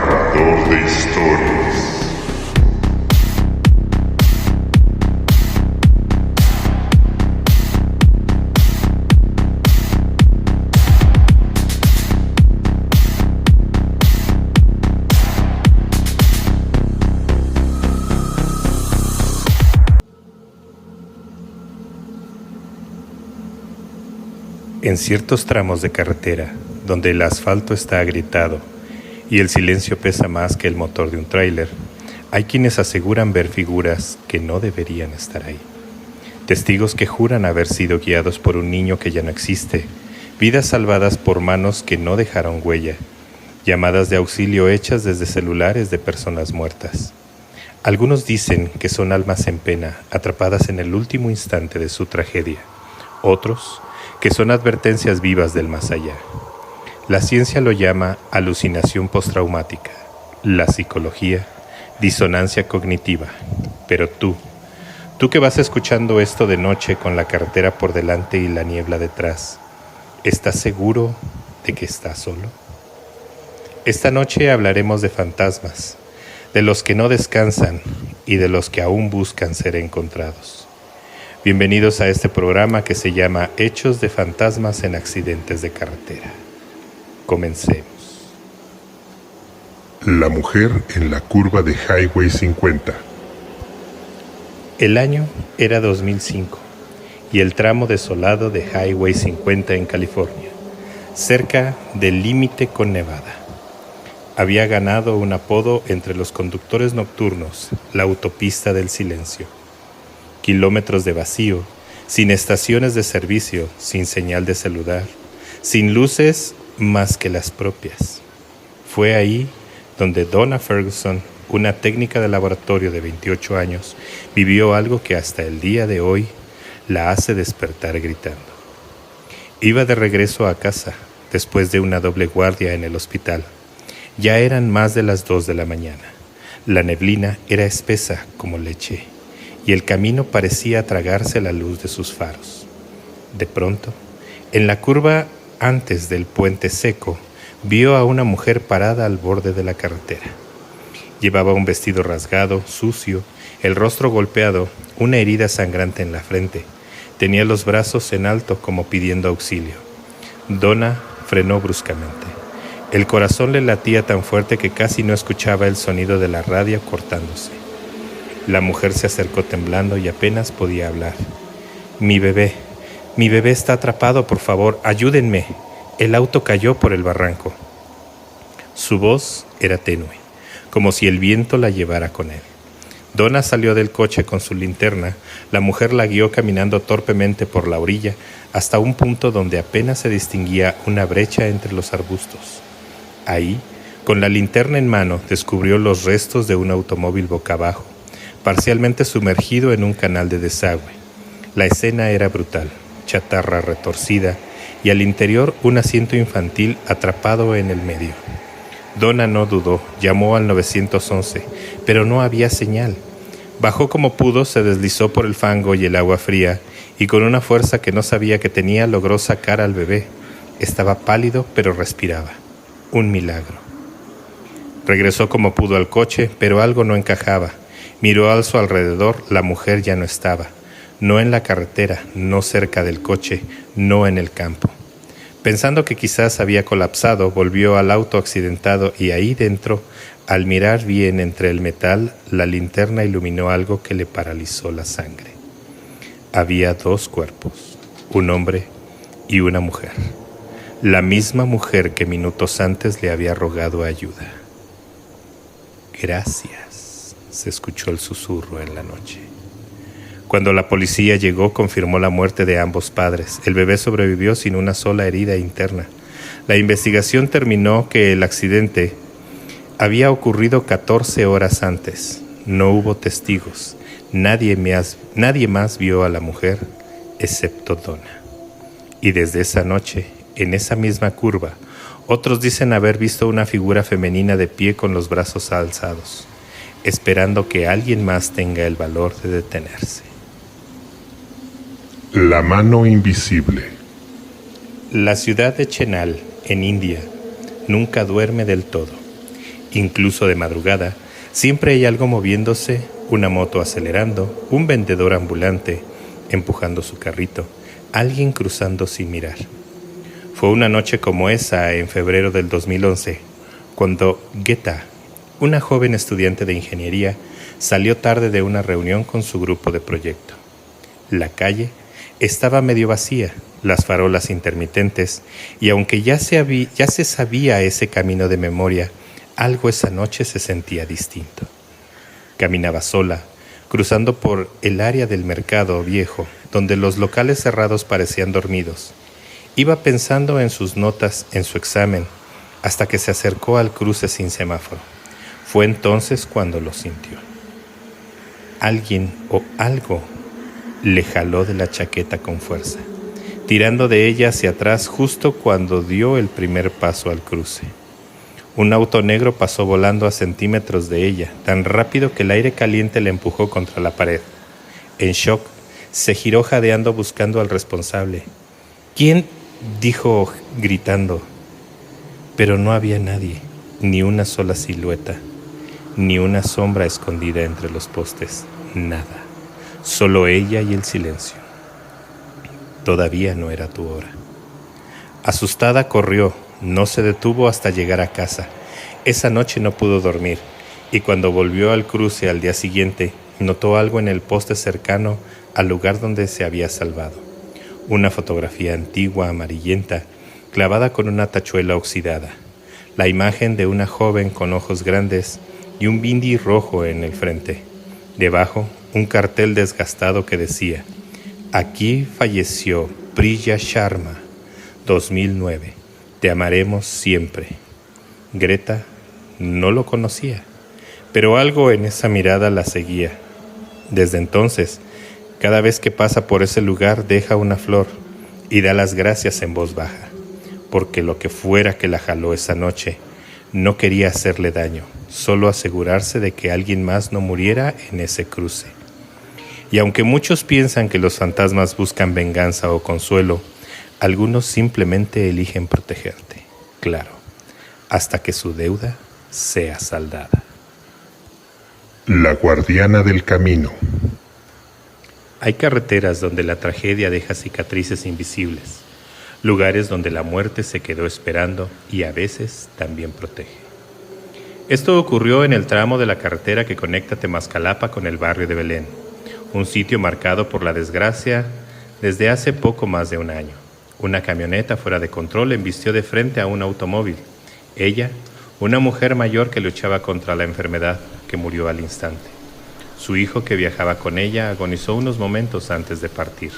Narrador de historias. En ciertos tramos de carretera, donde el asfalto está agrietado y el silencio pesa más que el motor de un tráiler, hay quienes aseguran ver figuras que no deberían estar ahí. Testigos que juran haber sido guiados por un niño que ya no existe, vidas salvadas por manos que no dejaron huella, llamadas de auxilio hechas desde celulares de personas muertas. Algunos dicen que son almas en pena, atrapadas en el último instante de su tragedia. Otros, que son advertencias vivas del más allá. La ciencia lo llama alucinación postraumática, la psicología, disonancia cognitiva. Pero tú que vas escuchando esto de noche con la carretera por delante y la niebla detrás, ¿estás seguro de que estás solo? Esta noche hablaremos de fantasmas, de los que no descansan y de los que aún buscan ser encontrados. Bienvenidos a este programa que se llama Hechos de Fantasmas en Accidentes de Carretera. Comencemos. La mujer en la curva de Highway 50. El año era 2005 y el tramo desolado de Highway 50 en California, cerca del límite con Nevada. Había ganado un apodo entre los conductores nocturnos, la autopista del silencio. Kilómetros de vacío, sin estaciones de servicio, sin señal de celular, sin luces más que las propias. Fue ahí donde Donna Ferguson, una técnica de laboratorio de 28 años, vivió algo que hasta el día de hoy la hace despertar gritando. Iba de regreso a casa, después de una doble guardia en el hospital. Ya eran más de las 2 de la mañana. La neblina era espesa como leche, y el camino parecía tragarse la luz de sus faros. De pronto, en la curva antes del puente seco, vio a una mujer parada al borde de la carretera. Llevaba un vestido rasgado, sucio, el rostro golpeado, una herida sangrante en la frente. Tenía los brazos en alto como pidiendo auxilio. Donna frenó bruscamente. El corazón le latía tan fuerte que casi no escuchaba el sonido de la radio cortándose. La mujer se acercó temblando y apenas podía hablar. Mi bebé está atrapado, por favor, ayúdenme. El auto cayó por el barranco. Su voz era tenue, como si el viento la llevara con él. Donna salió del coche con su linterna. La mujer la guió caminando torpemente por la orilla hasta un punto donde apenas se distinguía una brecha entre los arbustos. Ahí, con la linterna en mano, descubrió los restos de un automóvil boca abajo, parcialmente sumergido en un canal de desagüe. La escena era brutal, chatarra retorcida y al interior un asiento infantil atrapado en el medio. Donna no dudó, llamó al 911, pero no había señal. Bajó como pudo, se deslizó por el fango y el agua fría y con una fuerza que no sabía que tenía logró sacar al bebé. Estaba pálido, pero respiraba. Un milagro. Regresó como pudo al coche, pero algo no encajaba. Miró a su alrededor, la mujer ya no estaba. No en la carretera, no cerca del coche, no en el campo. Pensando que quizás había colapsado, volvió al auto accidentado y ahí dentro, al mirar bien entre el metal, la linterna iluminó algo que le paralizó la sangre. Había 2 cuerpos, un hombre y una mujer. La misma mujer que minutos antes le había rogado ayuda. Gracias, se escuchó el susurro en la noche. Cuando la policía llegó, confirmó la muerte de ambos padres. El bebé sobrevivió sin una sola herida interna. La investigación terminó que el accidente había ocurrido 14 horas antes. No hubo testigos. Nadie más vio a la mujer, excepto Donna. Y desde esa noche, en esa misma curva, otros dicen haber visto una figura femenina de pie con los brazos alzados, esperando que alguien más tenga el valor de detenerse. La mano invisible. La ciudad de Chenal, en India, nunca duerme del todo. Incluso de madrugada, siempre hay algo moviéndose, una moto acelerando, un vendedor ambulante empujando su carrito, alguien cruzando sin mirar. Fue una noche como esa en febrero del 2011, cuando Geta, una joven estudiante de ingeniería, salió tarde de una reunión con su grupo de proyecto. La calle estaba medio vacía, las farolas intermitentes, y aunque ya se sabía ese camino de memoria, algo esa noche se sentía distinto. Caminaba sola, cruzando por el área del mercado viejo, donde los locales cerrados parecían dormidos. Iba pensando en sus notas en su examen, hasta que se acercó al cruce sin semáforo. Fue entonces cuando lo sintió. Alguien o algo le jaló de la chaqueta con fuerza, tirando de ella hacia atrás justo cuando dio el primer paso al cruce. Un auto negro pasó volando a centímetros de ella, tan rápido que el aire caliente le empujó contra la pared. En shock, se giró jadeando buscando al responsable. ¿Quién?, dijo gritando. Pero no había nadie, ni una sola silueta, ni una sombra escondida entre los postes, nada. Solo ella y el silencio. Todavía no era tu hora. Asustada corrió, no se detuvo hasta llegar a casa. Esa noche no pudo dormir, y cuando volvió al cruce al día siguiente, notó algo en el poste cercano al lugar donde se había salvado. Una fotografía antigua, amarillenta, clavada con una tachuela oxidada. La imagen de una joven con ojos grandes y un bindi rojo en el frente. Debajo, un cartel desgastado que decía: aquí falleció Priya Sharma, 2009. Te amaremos siempre. Greta no lo conocía, pero algo en esa mirada la seguía. Desde entonces, cada vez que pasa por ese lugar deja una flor y da las gracias en voz baja, porque lo que fuera que la jaló esa noche no quería hacerle daño, solo asegurarse de que alguien más no muriera en ese cruce. Y aunque muchos piensan que los fantasmas buscan venganza o consuelo, algunos simplemente eligen protegerte, claro, hasta que su deuda sea saldada. La guardiana del camino. Hay carreteras donde la tragedia deja cicatrices invisibles, lugares donde la muerte se quedó esperando y a veces también protege. Esto ocurrió en el tramo de la carretera que conecta Temascalapa con el barrio de Belén, un sitio marcado por la desgracia desde hace poco más de un año. Una camioneta fuera de control embistió de frente a un automóvil. Ella, una mujer mayor que luchaba contra la enfermedad, que murió al instante. Su hijo, que viajaba con ella, agonizó unos momentos antes de partir.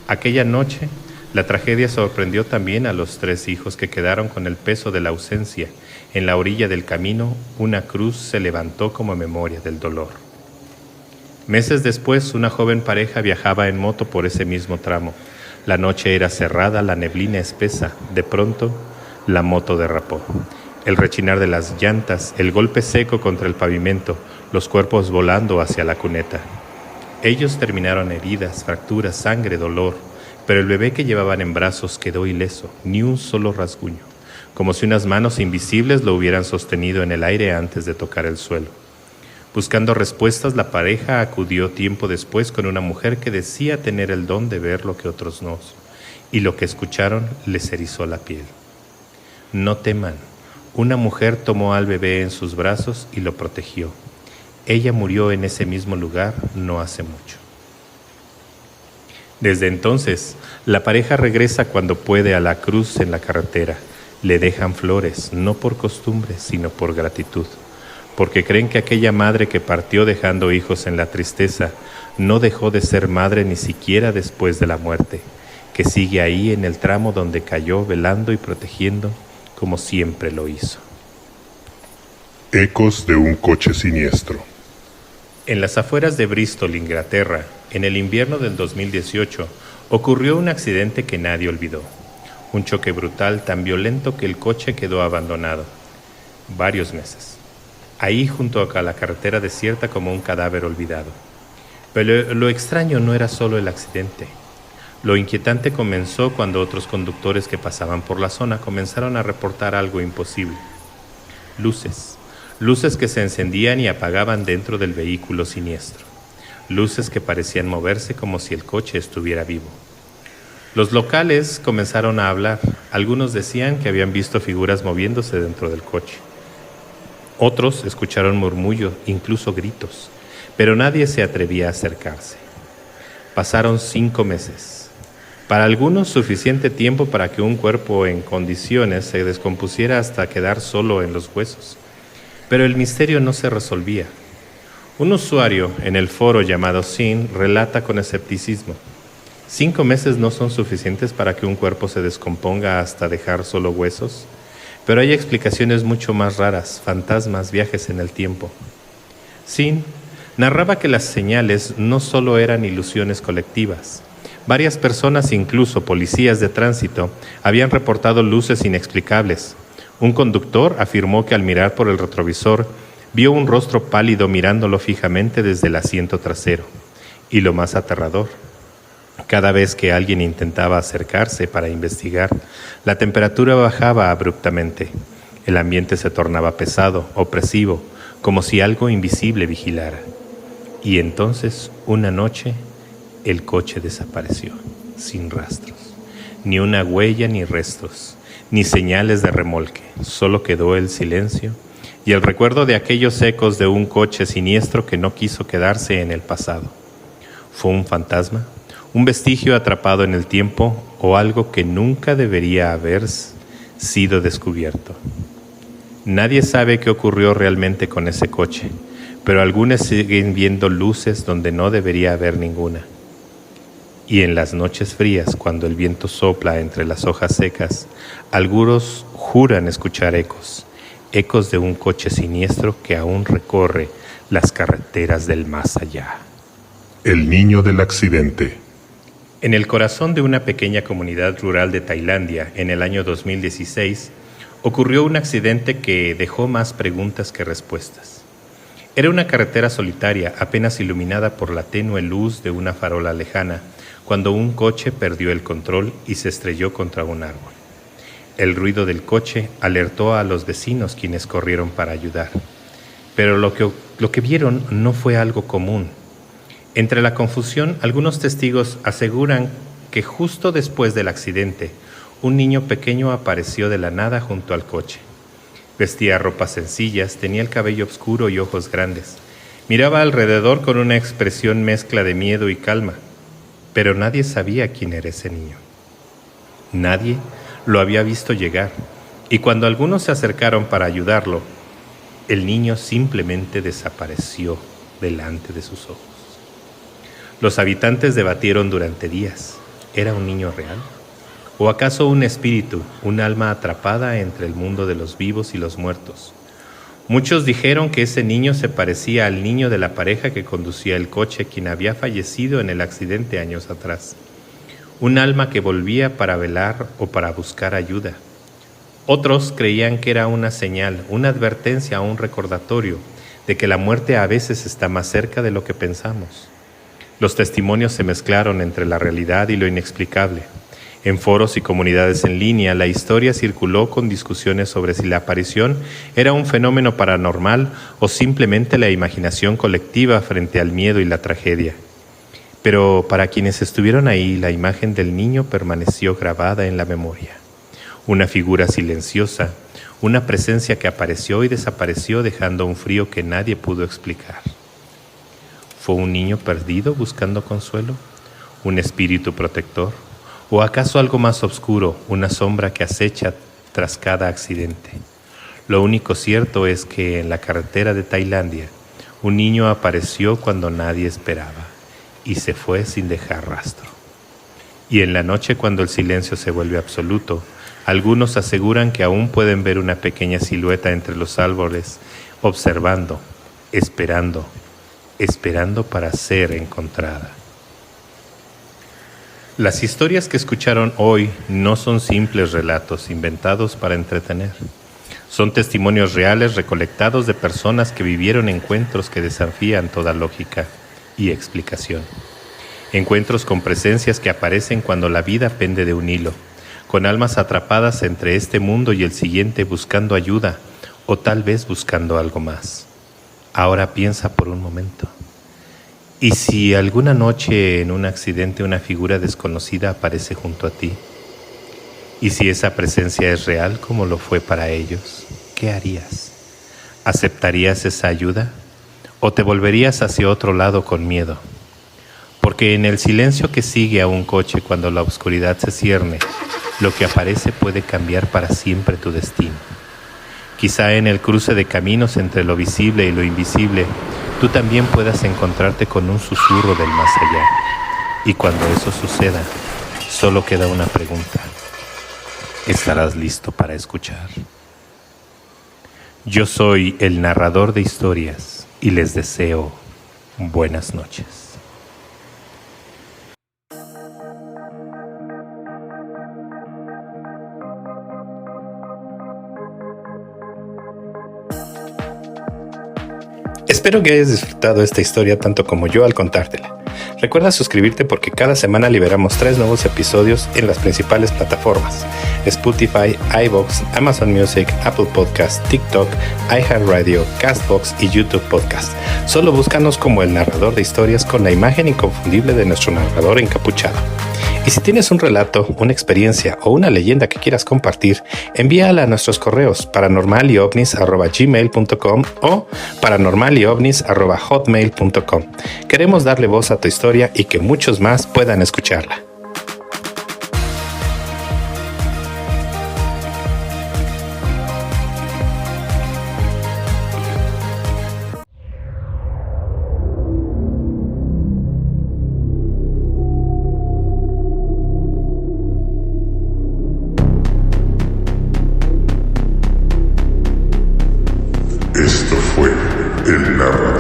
Aquella noche, la tragedia sorprendió también a los 3 hijos que quedaron con el peso de la ausencia. En la orilla del camino, una cruz se levantó como memoria del dolor. Meses después, una joven pareja viajaba en moto por ese mismo tramo. La noche era cerrada, la neblina espesa. De pronto, la moto derrapó. El rechinar de las llantas, el golpe seco contra el pavimento, los cuerpos volando hacia la cuneta. Ellos terminaron heridas, fracturas, sangre, dolor, pero el bebé que llevaban en brazos quedó ileso, ni un solo rasguño, como si unas manos invisibles lo hubieran sostenido en el aire antes de tocar el suelo. Buscando respuestas, la pareja acudió tiempo después con una mujer que decía tener el don de ver lo que otros no, y lo que escucharon les erizó la piel. No teman, una mujer tomó al bebé en sus brazos y lo protegió. Ella murió en ese mismo lugar no hace mucho. Desde entonces, la pareja regresa cuando puede a la cruz en la carretera. Le dejan flores, no por costumbre, sino por gratitud, porque creen que aquella madre que partió dejando hijos en la tristeza no dejó de ser madre ni siquiera después de la muerte, que sigue ahí en el tramo donde cayó, velando y protegiendo como siempre lo hizo. Ecos de un coche siniestro. En las afueras de Bristol, Inglaterra, en el invierno del 2018, ocurrió un accidente que nadie olvidó. Un choque brutal tan violento que el coche quedó abandonado varios meses. Ahí junto a la carretera desierta como un cadáver olvidado. Pero lo extraño no era solo el accidente. Lo inquietante comenzó cuando otros conductores que pasaban por la zona comenzaron a reportar algo imposible. Luces. luces que se encendían y apagaban dentro del vehículo siniestro, luces que parecían moverse como si el coche estuviera vivo. Los locales comenzaron a hablar. Algunos decían que habían visto figuras moviéndose dentro del coche. Otros escucharon murmullos, incluso gritos, pero nadie se atrevía a acercarse. Pasaron 5 meses. Para algunos suficiente tiempo para que un cuerpo en condiciones se descompusiera hasta quedar solo en los huesos. Pero el misterio no se resolvía. Un usuario en el foro llamado Sin relata con escepticismo: 5 meses no son suficientes para que un cuerpo se descomponga hasta dejar solo huesos, pero hay explicaciones mucho más raras, fantasmas, viajes en el tiempo. Sin narraba que las señales no solo eran ilusiones colectivas. Varias personas, incluso policías de tránsito, habían reportado luces inexplicables. Un conductor afirmó que al mirar por el retrovisor vio un rostro pálido mirándolo fijamente desde el asiento trasero. Y lo más aterrador: cada vez que alguien intentaba acercarse para investigar, la temperatura bajaba abruptamente. El ambiente se tornaba pesado, opresivo, como si algo invisible vigilara. Y entonces, una noche, el coche desapareció, sin rastros. Ni una huella ni restos, ni señales de remolque. Solo quedó el silencio y el recuerdo de aquellos ecos de un coche siniestro que no quiso quedarse en el pasado. ¿Fue un fantasma? ¿Un vestigio atrapado en el tiempo o algo que nunca debería haber sido descubierto? Nadie sabe qué ocurrió realmente con ese coche, pero algunos siguen viendo luces donde no debería haber ninguna. Y en las noches frías, cuando el viento sopla entre las hojas secas, algunos juran escuchar ecos de un coche siniestro que aún recorre las carreteras del más allá. El niño del accidente. En el corazón de una pequeña comunidad rural de Tailandia, en el año 2016, ocurrió un accidente que dejó más preguntas que respuestas. Era una carretera solitaria, apenas iluminada por la tenue luz de una farola lejana, cuando un coche perdió el control y se estrelló contra un árbol. El ruido del coche alertó a los vecinos, quienes corrieron para ayudar. Pero lo que vieron no fue algo común. Entre la confusión, algunos testigos aseguran que justo después del accidente, un niño pequeño apareció de la nada junto al coche. Vestía ropas sencillas, tenía el cabello oscuro y ojos grandes. Miraba alrededor con una expresión mezcla de miedo y calma, pero nadie sabía quién era ese niño. Nadie lo había visto llegar, y cuando algunos se acercaron para ayudarlo, el niño simplemente desapareció delante de sus ojos. Los habitantes debatieron durante días. ¿Era un niño real? ¿O acaso un espíritu, un alma atrapada entre el mundo de los vivos y los muertos? Muchos dijeron que ese niño se parecía al niño de la pareja que conducía el coche, quien había fallecido en el accidente años atrás. Un alma que volvía para velar o para buscar ayuda. Otros creían que era una señal, una advertencia o un recordatorio de que la muerte a veces está más cerca de lo que pensamos. Los testimonios se mezclaron entre la realidad y lo inexplicable. En foros y comunidades en línea, la historia circuló con discusiones sobre si la aparición era un fenómeno paranormal o simplemente la imaginación colectiva frente al miedo y la tragedia. Pero para quienes estuvieron ahí, la imagen del niño permaneció grabada en la memoria. Una figura silenciosa, una presencia que apareció y desapareció dejando un frío que nadie pudo explicar. ¿Fue un niño perdido buscando consuelo? ¿Un espíritu protector? ¿O acaso algo más oscuro, una sombra que acecha tras cada accidente? Lo único cierto es que en la carretera de Tailandia, un niño apareció cuando nadie esperaba y se fue sin dejar rastro. Y en la noche, cuando el silencio se vuelve absoluto, algunos aseguran que aún pueden ver una pequeña silueta entre los árboles, observando, esperando para ser encontrada. Las historias que escucharon hoy no son simples relatos inventados para entretener. Son testimonios reales recolectados de personas que vivieron encuentros que desafían toda lógica y explicación. Encuentros con presencias que aparecen cuando la vida pende de un hilo, con almas atrapadas entre este mundo y el siguiente buscando ayuda o tal vez buscando algo más. Ahora piensa por un momento. ¿Y si alguna noche en un accidente una figura desconocida aparece junto a ti? ¿Y si esa presencia es real como lo fue para ellos? ¿Qué harías? ¿Aceptarías esa ayuda? ¿O te volverías hacia otro lado con miedo? Porque en el silencio que sigue a un coche cuando la oscuridad se cierne, lo que aparece puede cambiar para siempre tu destino. Quizá en el cruce de caminos entre lo visible y lo invisible, tú también puedas encontrarte con un susurro del más allá. Y cuando eso suceda, solo queda una pregunta. ¿Estarás listo para escuchar? Yo soy el narrador de historias y les deseo buenas noches. Espero que hayas disfrutado esta historia tanto como yo al contártela. Recuerda suscribirte porque cada semana liberamos 3 nuevos episodios en las principales plataformas: Spotify, iVoox, Amazon Music, Apple Podcast, TikTok, iHeartRadio, Castbox y YouTube Podcast. Solo búscanos como el narrador de historias con la imagen inconfundible de nuestro narrador encapuchado. Y si tienes un relato, una experiencia o una leyenda que quieras compartir, envíala a nuestros correos paranormalyovnis@gmail.com o paranormalyovnis@hotmail.com. Queremos darle voz a tu historia y que muchos más puedan escucharla. Esto fue El Narrador.